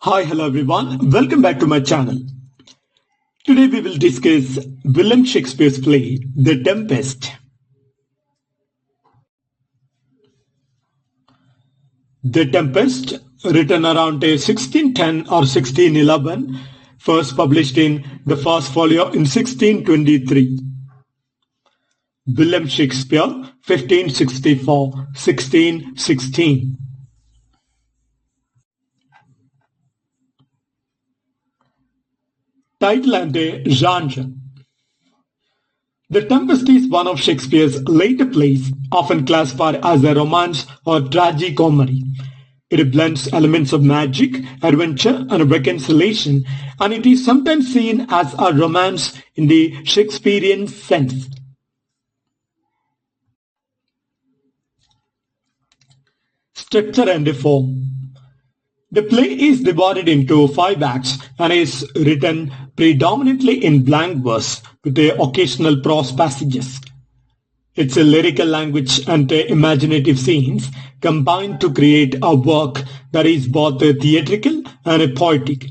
Hi, hello everyone. Welcome back to my channel. Today we will discuss William Shakespeare's play, The Tempest. The Tempest, written around 1610 or 1611, first published in the first folio in 1623. William Shakespeare, 1564-1616. Title and genre. The Tempest is one of Shakespeare's later plays, often classified as a romance or tragicomedy. It blends elements of magic, adventure, and reconciliation, and it is sometimes seen as a romance in the Shakespearean sense. Structure and form. The play is divided into 5 acts and is written predominantly in blank verse with the occasional prose passages. It's a lyrical language and imaginative scenes combined to create a work that is both theatrical and poetic.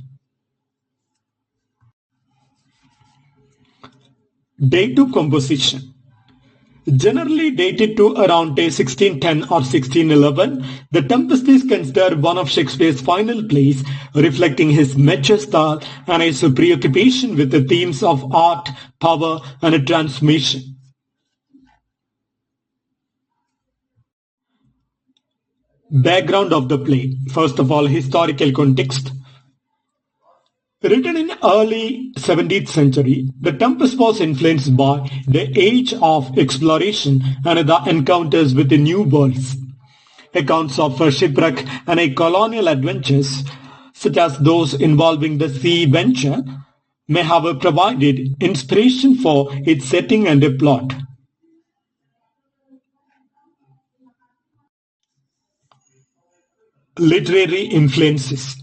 Date of composition. Generally dated to around 1610 or 1611, The Tempest is considered one of Shakespeare's final plays, reflecting his mature style and his preoccupation with the themes of art, power, and transformation. Background of the play. First of all, historical context. Written in early 17th century, The Tempest was influenced by the age of exploration and the encounters with the new worlds. Accounts of shipwreck and colonial adventures, such as those involving the sea venture, may have provided inspiration for its setting and plot. Literary influences.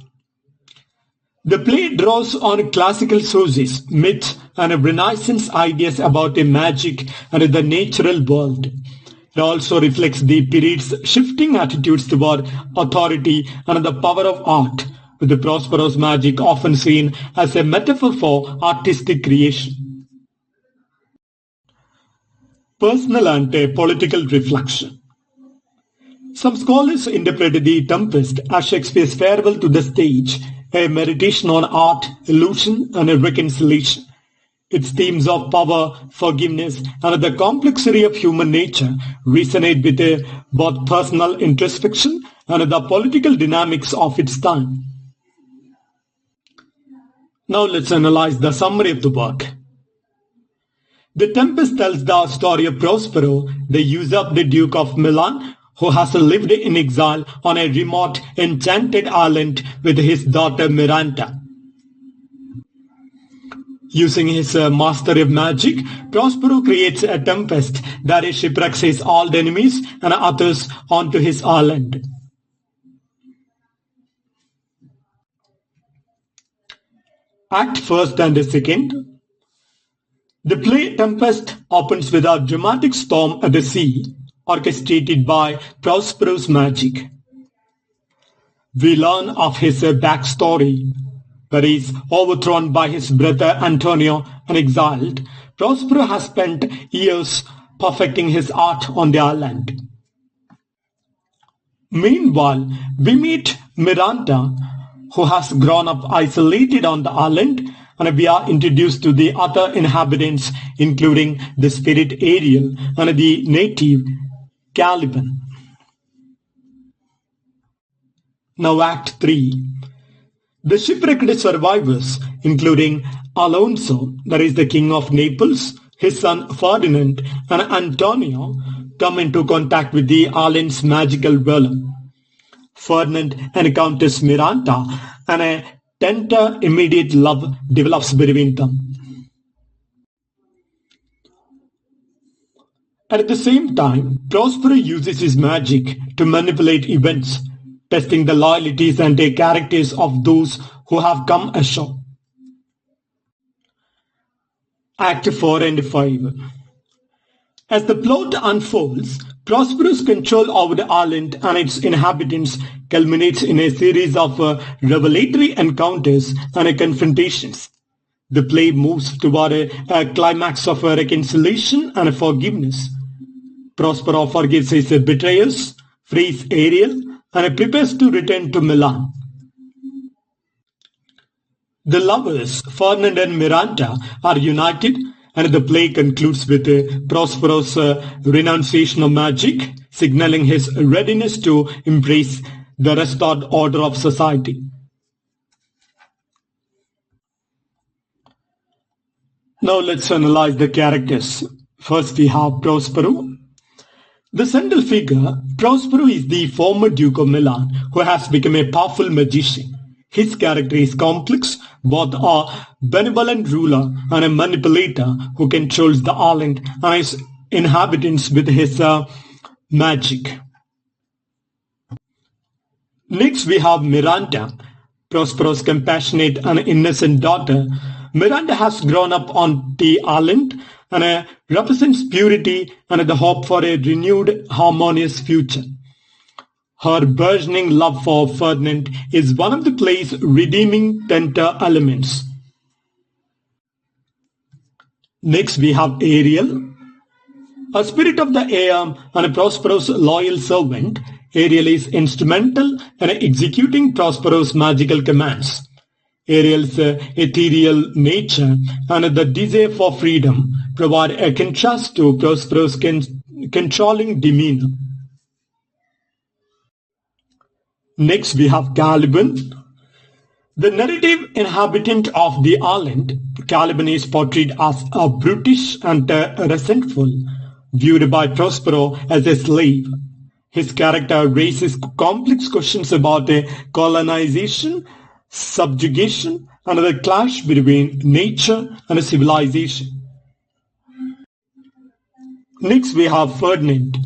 The play draws on classical sources, myths, and Renaissance ideas about magic and the natural world. It also reflects the period's shifting attitudes toward authority and the power of art, with the prosperous magic often seen as a metaphor for artistic creation. Personal and political reflection. Some scholars interpret The Tempest as Shakespeare's farewell to the stage, a meditation on art, illusion, and reconciliation. Its themes of power, forgiveness, and the complexity of human nature resonate with both personal introspection and the political dynamics of its time. Now let's analyze the summary of the work. The Tempest tells the story of Prospero, the usurped Duke of Milan, who has lived in exile on a remote, enchanted island with his daughter Miranda. Using his mastery of magic, Prospero creates a tempest that shipwrecks his old enemies and others onto his island. Act first and second. The play Tempest opens with a dramatic storm at the sea, orchestrated by Prospero's magic. We learn of his backstory, where he is overthrown by his brother Antonio and exiled. Prospero has spent years perfecting his art on the island. Meanwhile, we meet Miranda, who has grown up isolated on the island, and we are introduced to the other inhabitants, including the spirit Ariel and the native Caliban. Now Act 3. The shipwrecked survivors, including Alonso, that is the King of Naples, his son Ferdinand, and Antonio, come into contact with the island's magical realm. Ferdinand encounters Miranda, and a tender, immediate love develops between them. At the same time, Prospero uses his magic to manipulate events, testing the loyalties and the characters of those who have come ashore. Act 4 and 5. As the plot unfolds, Prosperous control over the island and its inhabitants culminates in a series of revelatory encounters and confrontations. The play moves toward a climax of reconciliation and forgiveness. Prospero forgives his betrayers, frees Ariel, and prepares to return to Milan. The lovers, Ferdinand and Miranda, are united, and the play concludes with Prospero's renunciation of magic, signaling his readiness to embrace the restored order of society. Now let's analyze the characters. First we have Prospero. The central figure, Prospero, is the former Duke of Milan who has become a powerful magician. His character is complex, both a benevolent ruler and a manipulator who controls the island and its inhabitants with his magic. Next we have Miranda, Prospero's compassionate and innocent daughter. Miranda has grown up on the island and represents purity and the hope for a renewed, harmonious future. Her burgeoning love for Ferdinand is one of the play's redeeming center elements. Next we have Ariel, a spirit of the air and a Prospero's loyal servant. Ariel is instrumental in executing Prospero's magical commands. Ariel's ethereal nature and the desire for freedom provide a contrast to Prospero's controlling demeanor. Next we have Caliban. The narrative inhabitant of the island, Caliban is portrayed as a brutish and resentful, viewed by Prospero as a slave. His character raises complex questions about colonization, subjugation, and the clash between nature and civilization. Next we have Ferdinand.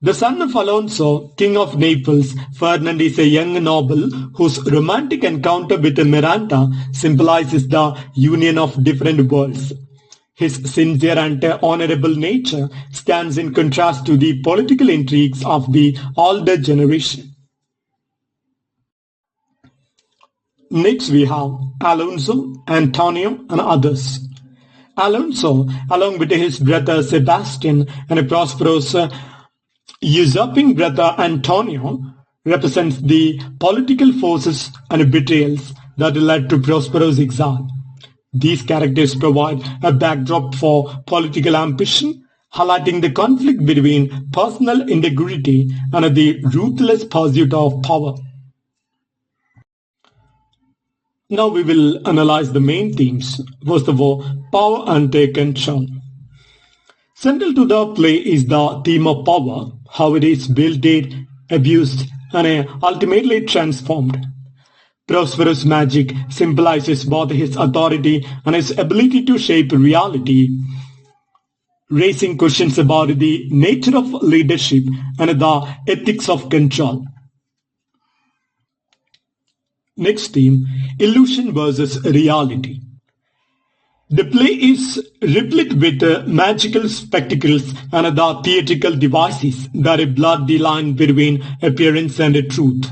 The son of Alonso, king of Naples, Ferdinand is a young noble whose romantic encounter with Miranda symbolizes the union of different worlds. His sincere and honorable nature stands in contrast to the political intrigues of the older generation. Next we have Alonso, Antonio, and others. Alonso, along with his brother Sebastian and Prospero's usurping brother Antonio, represents the political forces and betrayals that led to Prospero's exile. These characters provide a backdrop for political ambition, highlighting the conflict between personal integrity and the ruthless pursuit of power. Now we will analyze the main themes. First of all, power and control. Central to the play is the theme of power, how it is wielded, abused, and ultimately transformed. Prospero's magic symbolizes both his authority and his ability to shape reality, raising questions about the nature of leadership and the ethics of control. Next theme, illusion versus reality. The play is replete with magical spectacles and the theatrical devices that blur the line between appearance and truth.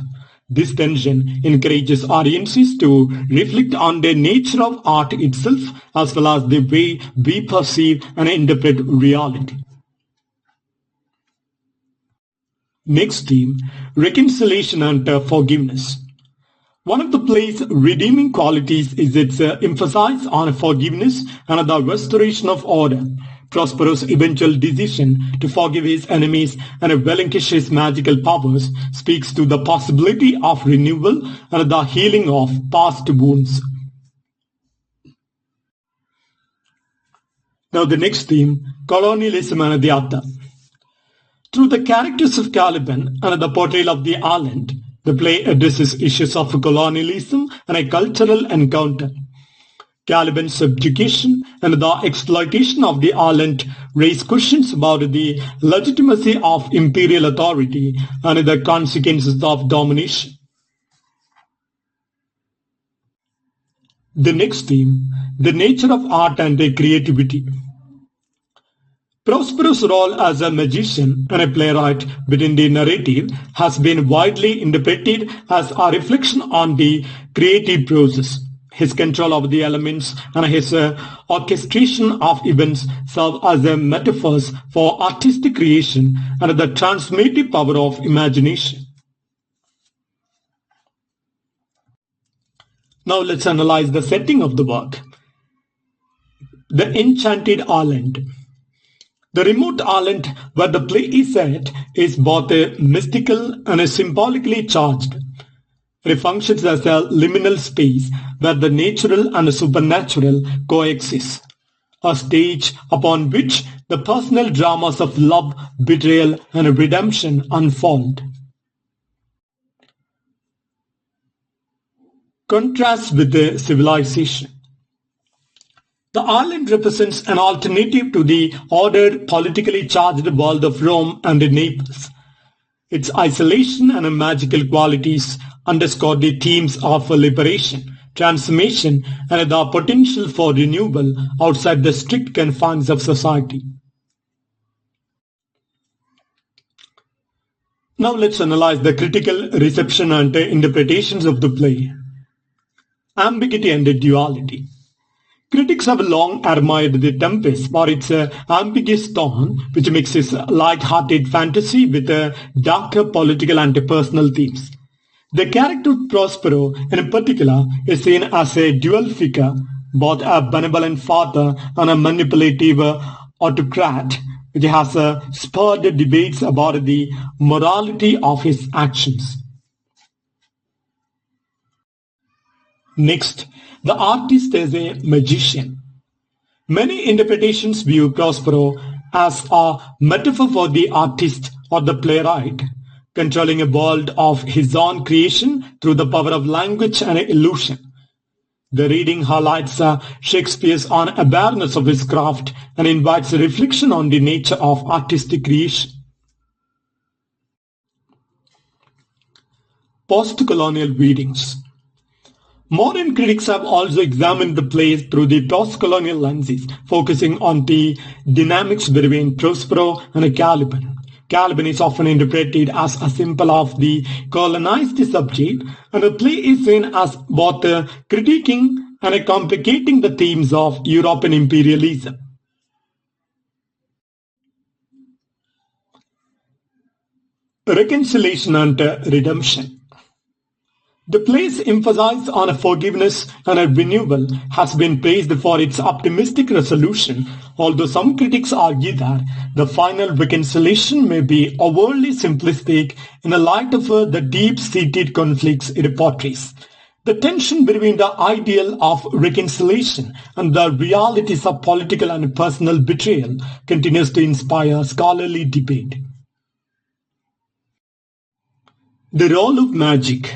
This tension encourages audiences to reflect on the nature of art itself as well as the way we perceive and interpret reality. Next theme, reconciliation and forgiveness. One of the play's redeeming qualities is its emphasis on forgiveness and the restoration of order. Prospero's eventual decision to forgive his enemies and relinquish his magical powers speaks to the possibility of renewal and the healing of past wounds. Now the next theme, colonialism and the other. Through the characters of Caliban and the portrayal of the island, the play addresses issues of colonialism and a cultural encounter. Caliban's subjugation and the exploitation of the island raise questions about the legitimacy of imperial authority and the consequences of domination. The next theme, the nature of art and creativity. Prospero's role as a magician and a playwright within the narrative has been widely interpreted as a reflection on the creative process. His control of the elements and his orchestration of events serve as metaphors for artistic creation and the transformative power of imagination. Now let's analyze the setting of the work. The Enchanted Island. The remote island where the play is set is both mystical and symbolically charged. It functions as a liminal space where the natural and the supernatural coexist, a stage upon which the personal dramas of love, betrayal, and redemption unfold. Contrast with the civilization. The island represents an alternative to the ordered, politically charged world of Rome and Naples. Its isolation and magical qualities underscore the themes of liberation, transformation, and the potential for renewal outside the strict confines of society. Now let's analyze the critical reception and interpretations of the play. Ambiguity and duality. Critics have long admired The Tempest for its ambiguous tone, which mixes light-hearted fantasy with darker political and personal themes. The character Prospero, in particular, is seen as a dual figure, both a benevolent father and a manipulative autocrat, which has spurred debates about the morality of his actions. Next, the artist is a magician. Many interpretations view Prospero as a metaphor for the artist or the playwright, controlling a world of his own creation through the power of language and illusion. The reading highlights Shakespeare's own awareness of his craft and invites a reflection on the nature of artistic creation. Post-colonial readings. Modern critics have also examined the plays through the post-colonial lenses, focusing on the dynamics between Prospero and Caliban. Caliban is often interpreted as a symbol of the colonized subject, and the play is seen as both critiquing and complicating the themes of European imperialism. Reconciliation and redemption. The play's emphasis on forgiveness and renewal has been praised for its optimistic resolution, although some critics argue that the final reconciliation may be overly simplistic in the light of the deep-seated conflicts it portrays. The tension between the ideal of reconciliation and the realities of political and personal betrayal continues to inspire scholarly debate. The role of magic.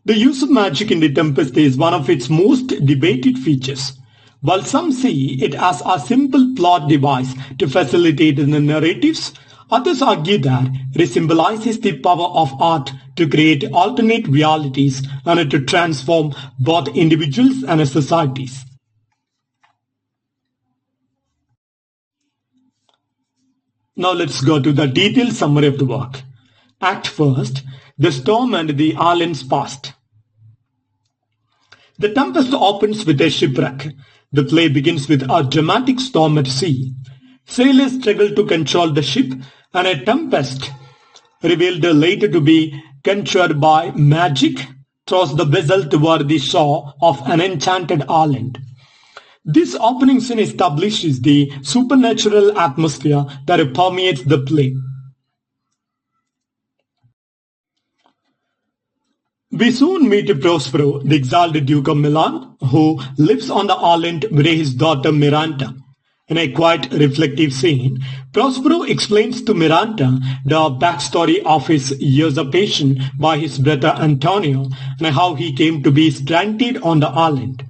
The use of magic in The Tempest is one of its most debated features. While some see it as a simple plot device to facilitate the narratives, others argue that it symbolizes the power of art to create alternate realities and to transform both individuals and societies. Now let's go to the detailed summary of the work. Act first, the storm and the island's past. The Tempest opens with a shipwreck. The play begins with a dramatic storm at sea. Sailors struggle to control the ship, and a tempest, revealed later to be conjured by magic, throws the vessel toward the shore of an enchanted island. This opening scene establishes the supernatural atmosphere that permeates the play. We soon meet Prospero, the exalted Duke of Milan, who lives on the island with his daughter Miranda. In a quite reflective scene, Prospero explains to Miranda the backstory of his usurpation by his brother Antonio and how he came to be stranded on the island.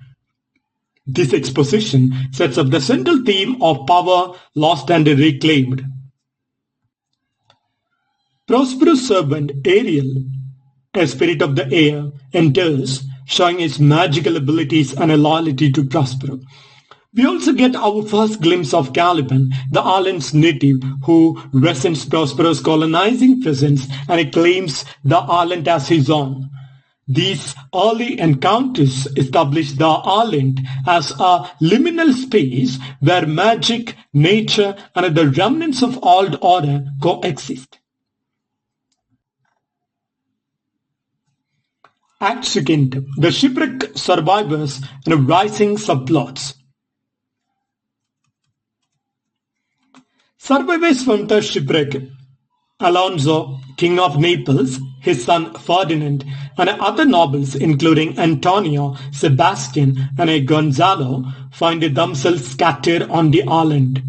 This exposition sets up the central theme of power lost and reclaimed. Prospero's servant Ariel, a spirit of the air, enters, showing his magical abilities and a loyalty to Prospero. We also get our first glimpse of Caliban, the island's native, who resents Prospero's colonizing presence and claims the island as his own. These early encounters establish the island as a liminal space where magic, nature, and the remnants of old order coexist. Act 2. The shipwreck survivors and rising subplots. Survivors from the shipwreck: Alonso, King of Naples, his son Ferdinand, and other nobles including Antonio, Sebastian, and Gonzalo find themselves scattered on the island.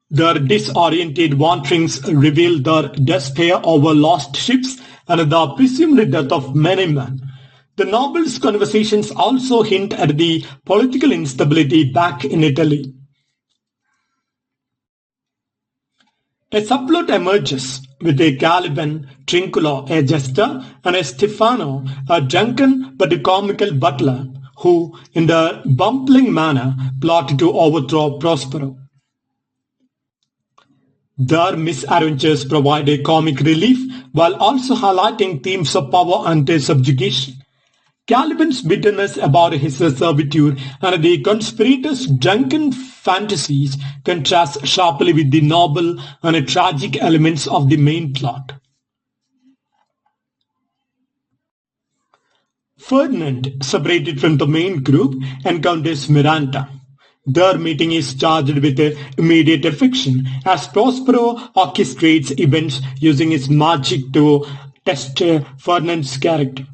Their disoriented wanderings reveal their despair over lost ships and the presumed death of many men. The novel's conversations also hint at the political instability back in Italy. A subplot emerges with a Caliban, Trinculo, a jester, and a Stefano, a drunken but comical butler, who, in their bumbling manner, plot to overthrow Prospero. Their misadventures provide a comic relief while also highlighting themes of power and subjugation. Caliban's bitterness about his servitude and the conspirators' drunken fantasies contrast sharply with the noble and tragic elements of the main plot. Ferdinand, separated from the main group, encounters Miranda. Their meeting is charged with immediate affection as Prospero orchestrates events using his magic to test Ferdinand's character.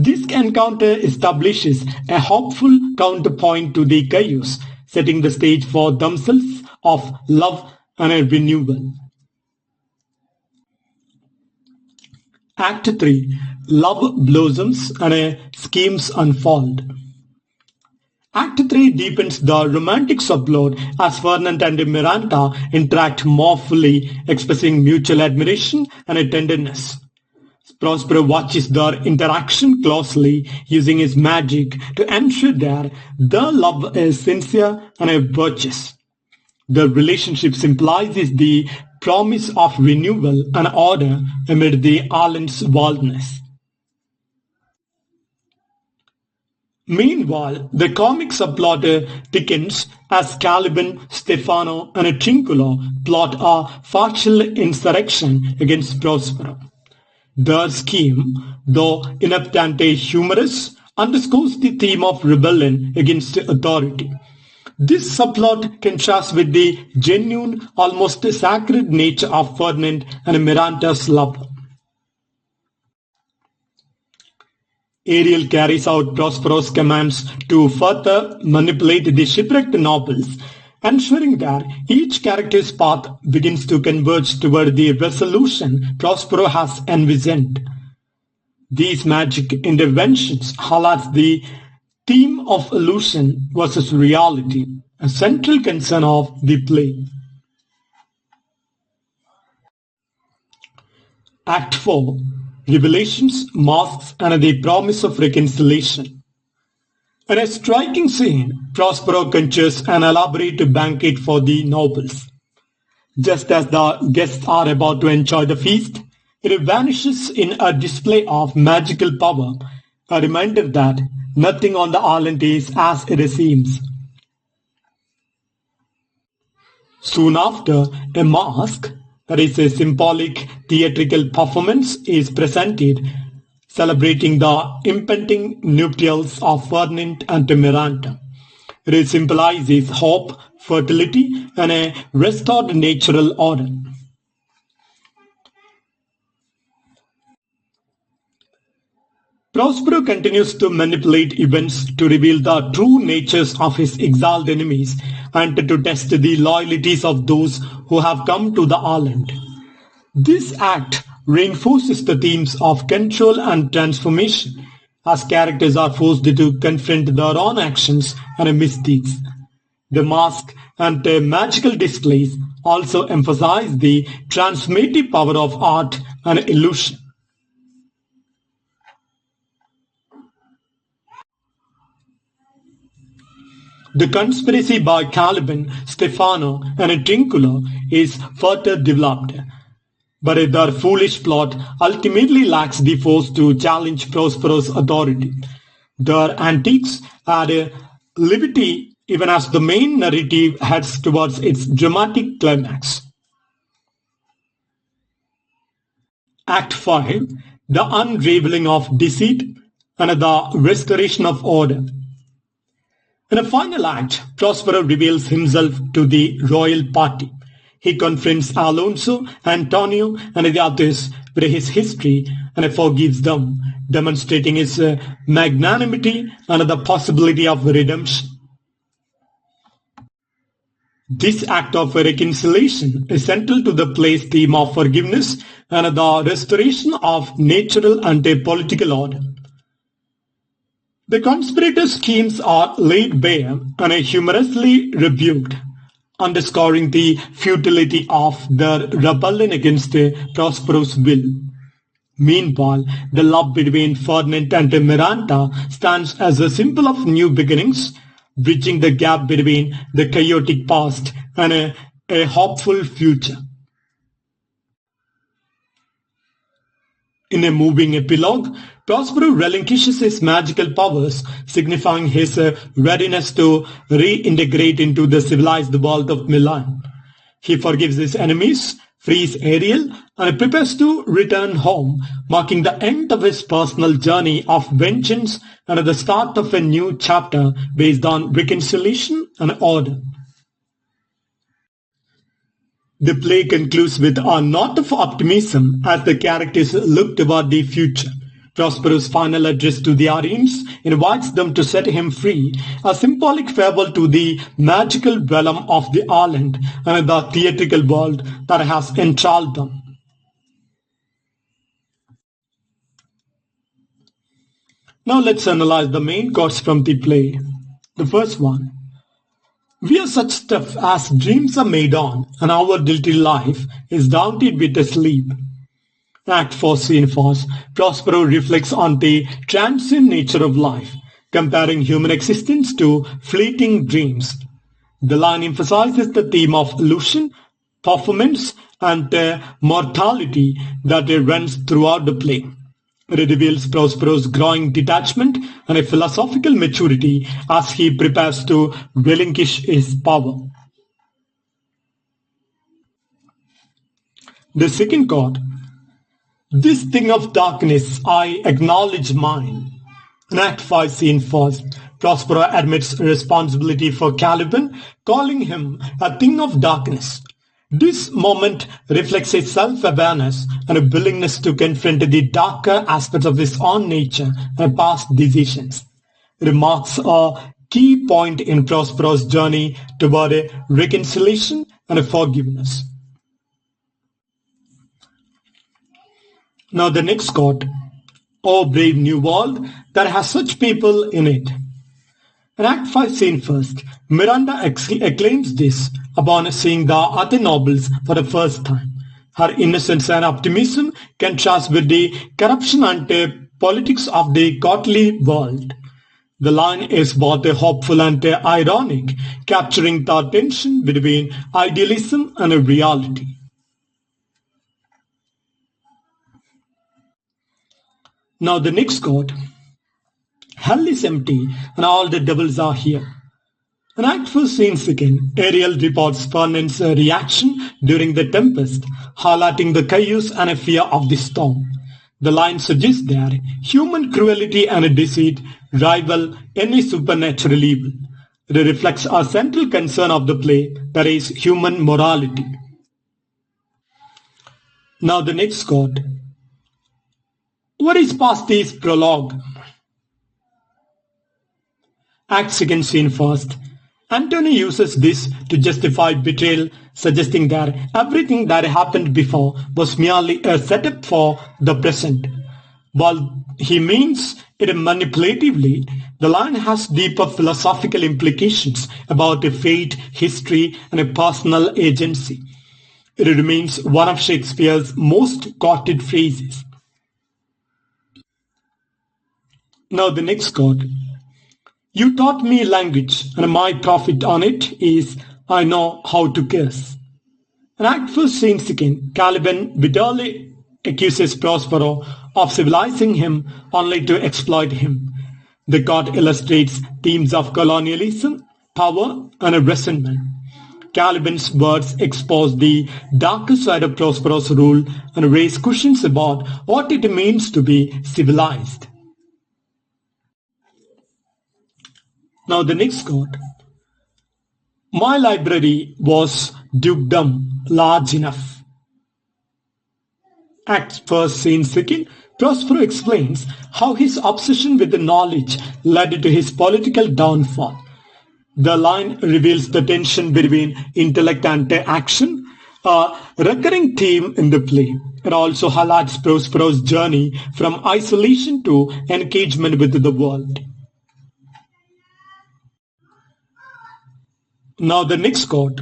This encounter establishes a hopeful counterpoint to the chaos, setting the stage for themselves of love and a renewal. Act 3. Love blossoms and schemes unfold. Act 3 deepens the romantic subplot as Ferdinand and Miranda interact more fully, expressing mutual admiration and tenderness. Prospero watches their interaction closely, using his magic to ensure that their love is sincere and virtuous. The relationship symbolizes the promise of renewal and order amid the island's wildness. Meanwhile, the comic subplot thickens as Caliban, Stefano, and Trinculo plot a partial insurrection against Prospero. Their scheme, though inept and humorous, underscores the theme of rebellion against authority. This subplot contrasts with the genuine, almost sacred nature of Ferdinand and Miranda's love. Ariel carries out Prospero's commands to further manipulate the shipwrecked nobles, ensuring that each character's path begins to converge toward the resolution Prospero has envisioned. These magic interventions highlight the theme of illusion versus reality, a central concern of the play. Act 4. Revelations, masks, and the promise of reconciliation. In a striking scene, Prospero conjures an elaborate banquet for the nobles. Just as the guests are about to enjoy the feast, it vanishes in a display of magical power, a reminder that nothing on the island is as it seems. Soon after, a mask, that is a symbolic theatrical performance, is presented, celebrating the impending nuptials of Ferdinand and Miranda. It symbolizes hope, fertility, and a restored natural order. Prospero continues to manipulate events to reveal the true natures of his exiled enemies and to test the loyalties of those who have come to the island. This act reinforces the themes of control and transformation, as characters are forced to confront their own actions and misdeeds. The mask and magical displays also emphasize the transformative power of art and illusion. The conspiracy by Caliban, Stefano, and Trinculo is further developed, but their foolish plot ultimately lacks the force to challenge Prospero's authority. Their antics add levity even as the main narrative heads towards its dramatic climax. Act 5, the unraveling of deceit and the restoration of order. In a final act, Prospero reveals himself to the royal party. He confronts Alonso, Antonio, and the others with his history and forgives them, demonstrating his magnanimity and the possibility of redemption. This act of reconciliation is central to the play's theme of forgiveness and the restoration of natural and political order. The conspirators' schemes are laid bare and humorously rebuked, underscoring the futility of their rebellion against Prospero's will. Meanwhile, the love between Ferdinand and Miranda stands as a symbol of new beginnings, bridging the gap between the chaotic past and a hopeful future. In a moving epilogue, Prospero relinquishes his magical powers, signifying his readiness to reintegrate into the civilized world of Milan. He forgives his enemies, frees Ariel, and prepares to return home, marking the end of his personal journey of vengeance and the start of a new chapter based on reconciliation and order. The play concludes with a note of optimism as the characters look toward the future. Prospero's final address to the audience invites them to set him free, a symbolic farewell to the magical realm of the island and the theatrical world that has enthralled them. Now let's analyze the main quotes from the play. The first one. We are such stuff as dreams are made on, and our guilty life is daunted with a sleep. Act 4, Scene 4, Prospero reflects on the transient nature of life, comparing human existence to fleeting dreams. The line emphasizes the theme of illusion, performance, and mortality that runs throughout the play. It reveals Prospero's growing detachment and a philosophical maturity as he prepares to relinquish his power. The second chord. This thing of darkness I acknowledge mine. In Act 5, Scene 4, Prospero admits responsibility for Caliban, calling him a thing of darkness. This moment reflects a self-awareness and a willingness to confront the darker aspects of his own nature and past decisions. It marks a key point in Prospero's journey toward a reconciliation and a forgiveness. Now the next quote. O brave new world that has such people in it. In Act 5, Scene 1, Miranda acclaims this upon seeing the other nobles for the first time. Her innocence and optimism contrast with the corruption and politics of the courtly world. The line is both hopeful and ironic, capturing the tension between idealism and reality. Now the next quote. Hell is empty and all the devils are here. In Act 4, Scene 2, Ariel reports Ferdinand's reaction during the Tempest, highlighting the chaos and fear of the storm. The line suggests that human cruelty and deceit rival any supernatural evil. It reflects a central concern of the play, that is, human morality. Now the next quote. What is past this prologue? Act 2, Scene 1. Antony uses this to justify betrayal, suggesting that everything that happened before was merely a setup for the present. While he means it manipulatively, the line has deeper philosophical implications about fate, history, and personal agency. It remains one of Shakespeare's most quoted phrases. Now the next quote. You taught me language, and my profit on it is I know how to curse. In Act 1, Scene 2, Caliban bitterly accuses Prospero of civilizing him only to exploit him. The court illustrates themes of colonialism, power, and resentment. Caliban's words expose the darker side of Prospero's rule and raise questions about what it means to be civilized. Now the next quote. My library was dukedom large enough. Act 1, Scene 2, Prospero explains how his obsession with the knowledge led to his political downfall. The line reveals the tension between intellect and action, a recurring theme in the play. It also highlights Prospero's journey from isolation to engagement with the world. Now the next quote.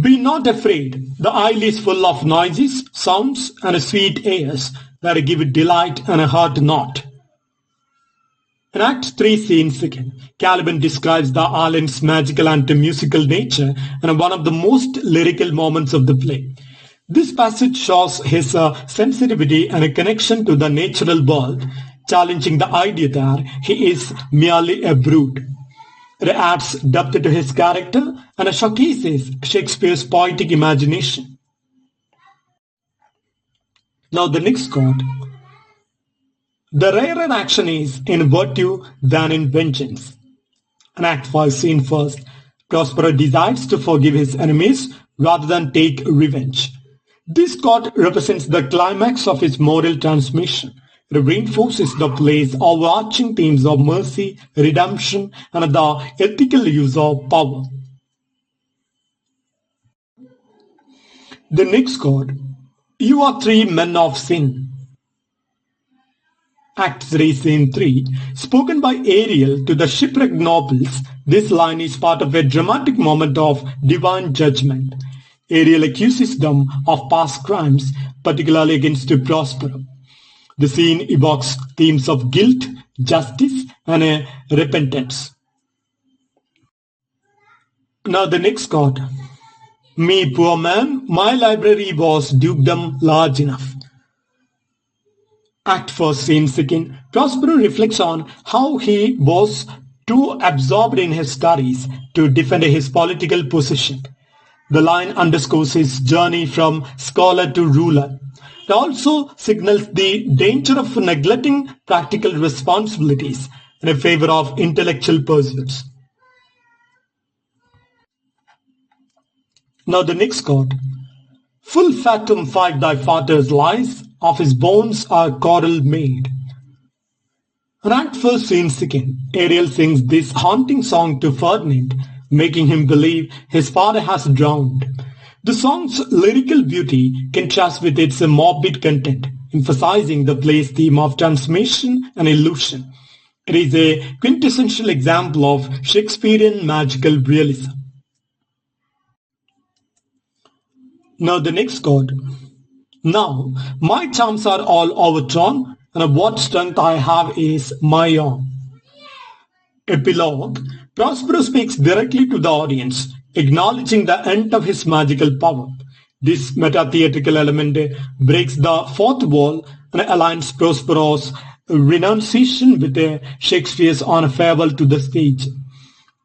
Be not afraid, the isle is full of noises, sounds, and sweet airs that give delight and hurt not. In Act 3, Scene 2, Caliban describes the island's magical and musical nature and one of the most lyrical moments of the play. This passage shows his sensitivity and a connection to the natural world, challenging the idea that he is merely a brute. It adds depth to his character and showcases Shakespeare's poetic imagination. Now the next quote. The rarer action is in virtue than in vengeance. In Act 5, Scene 1, Prospero decides to forgive his enemies rather than take revenge. This quote represents the climax of his moral transmission. It reinforces the play's overarching themes of mercy, redemption, and the ethical use of power. The next quote. You are three men of sin. Act 3, Scene 3, spoken by Ariel to the shipwrecked nobles, this line is part of a dramatic moment of divine judgment. Ariel accuses them of past crimes, particularly against Prospero. The scene evokes themes of guilt, justice, and repentance. Now the next quote. Me, poor man, my library was dukedom large enough. Act 1, Scene 2, Prospero reflects on how he was too absorbed in his studies to defend his political position. The line underscores his journey from scholar to ruler. It also signals the danger of neglecting practical responsibilities in favor of intellectual pursuits. Now the next quote. Full fatum fight thy father's lies, of his bones are coral made. In Act 1, Scene 2, Ariel sings this haunting song to Ferdinand, making him believe his father has drowned. The song's lyrical beauty contrasts with its morbid content, emphasizing the play's theme of transmission and illusion. It is a quintessential example of Shakespearean magical realism. Now the next quote. Now, my charms are all overthrown, and what strength I have is my own. Epilogue. Prospero speaks directly to the audience, acknowledging the end of his magical power. This meta-theatrical element breaks the fourth wall and aligns Prospero's renunciation with Shakespeare's own farewell to the stage.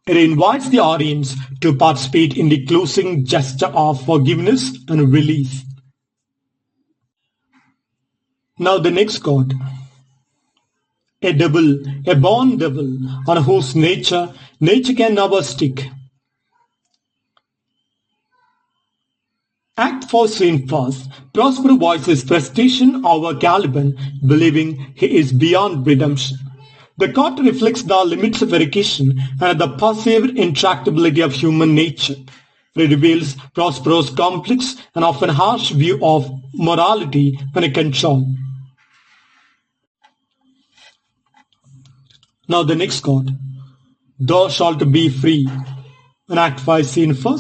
It invites the audience to participate in the closing gesture of forgiveness and release. Now the next quote. A devil, a born devil, on whose nature can never stick. Act 4, Scene 1, Prospero voices frustration over Caliban, believing he is beyond redemption. The court reflects the limits of education and the passive intractability of human nature. It reveals Prospero's complex and often harsh view of morality and control. Now the next quote. Thou shalt be free. In Act 5, Scene 1,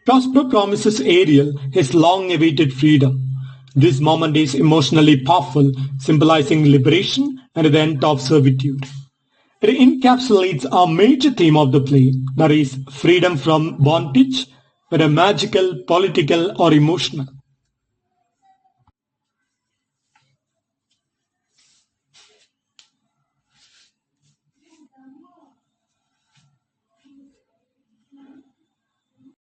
Prospero promises Ariel his long-awaited freedom. This moment is emotionally powerful, symbolizing liberation and the end of servitude. It encapsulates a major theme of the play, that is, freedom from bondage, whether magical, political, or emotional.